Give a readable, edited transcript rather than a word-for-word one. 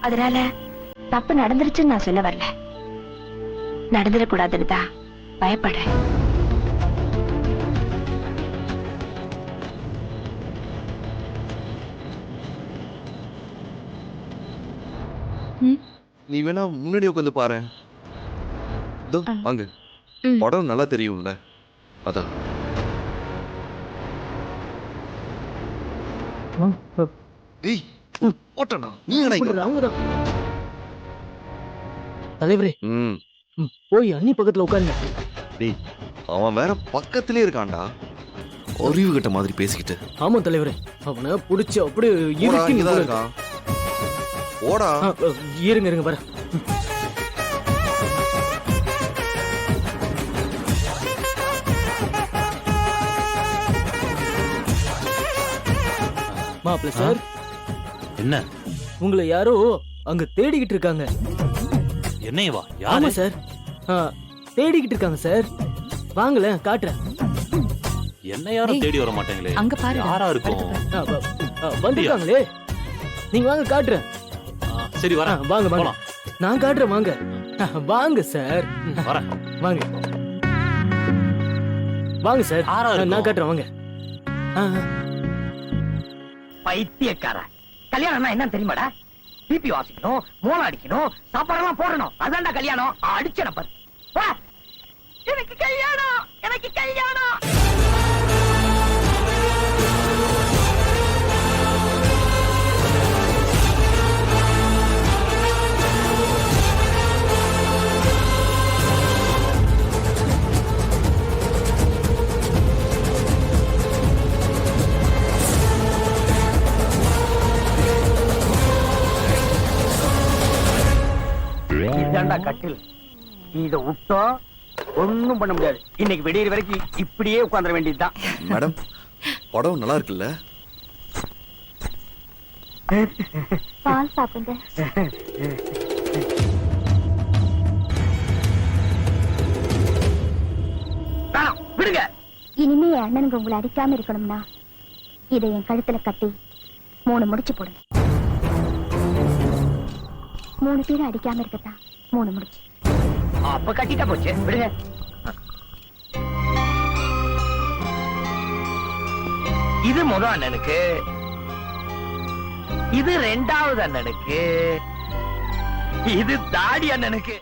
அதனால தப்பு நடந்துருச்சுன்னு நான் சொல்ல வரல, நடந்துடக்கூடாதுன்னு தான் பயப்படுறேன். நீ வேணா முன்னாடி உட்காந்து பாரு. வாங்க, படம் நல்லா தெரியும்ல, அதான். டேய் ஓட்டனா நீ என்ன தலைவரே, போய் அண்ணி பக்கத்துல உட்காருங்க. டேய் அவன் வேற பக்கத்திலே இருக்கான்டா, அறிவு கட்ட மாதிரி பேசிக்கிட்டு. ஆமா தலைவரே, அவனை புடிச்சு அப்படியே ஓடா, இறுக்கி இங்கதான் இருக்கான். ஓடா. இருங்க இருங்க வர. மாப்பிள்ள சார், என்ன உங்களை யாரோ அங்க தேடிக்கிட்டு இருக்காங்க. என்னையவா? ஆமா யாரு சார், தேடிக்கிட்டு இருக்காங்க சார். வாங்கல காட்டுறேன். என்ன யாரும் தேடி வர மாட்டேங்களே, அங்க பாரு. யாரா இருக்கும்? வந்துட்டாங்களே, நீங்க வாங்க காட்டுறேன். சரி வரேன். வாங்க வாங்க, போலாம். நான் காட்டுறேன் வாங்க. வாங்க சார், வரேன். வாங்க வாங்க சார், யாரா இருக்கும்? நான் காட்டுறேன் வாங்க. பைத்தியக்கார, கல்யாணம்னா என்ன தெரியுமாடா? பிபி வாசிக்கணும், மோளம் அடிக்கணும், சாப்பாடெல்லாம் போடணும், அதான்டா கல்யாணம். அடிச்சன பாரு. வா, எனக்கு கல்யாணம், எனக்கு கல்யாணம். இதாண்டா கட்டில். இத விட்டோம் ஒண்ணும் பண்ண முடியாது. இன்னைக்கு விடியற வரைக்கும் இப்படியே உட்கார்ந்துட வேண்டியதுதான். மேடம், படம் நல்லா இருக்குல்ல? பால் சாப்பிடுங்க. விடுங்க. இனிமே என் அண்ணனுங்க உங்களை அடிக்காம இருக்கணும்னா இதை என் கழுத்துல கட்டி 3 முடிச்சு போடுங்க. 3 பேரை அடிக்காம இருக்கத்தான் 3 முடிச்சு. அப்ப கட்டிட்டா போச்சு, விடுங்க. இது முதல் அண்ணனுக்கு, இது 2வது அண்ணனுக்கு, இது தாடி அண்ணனுக்கு.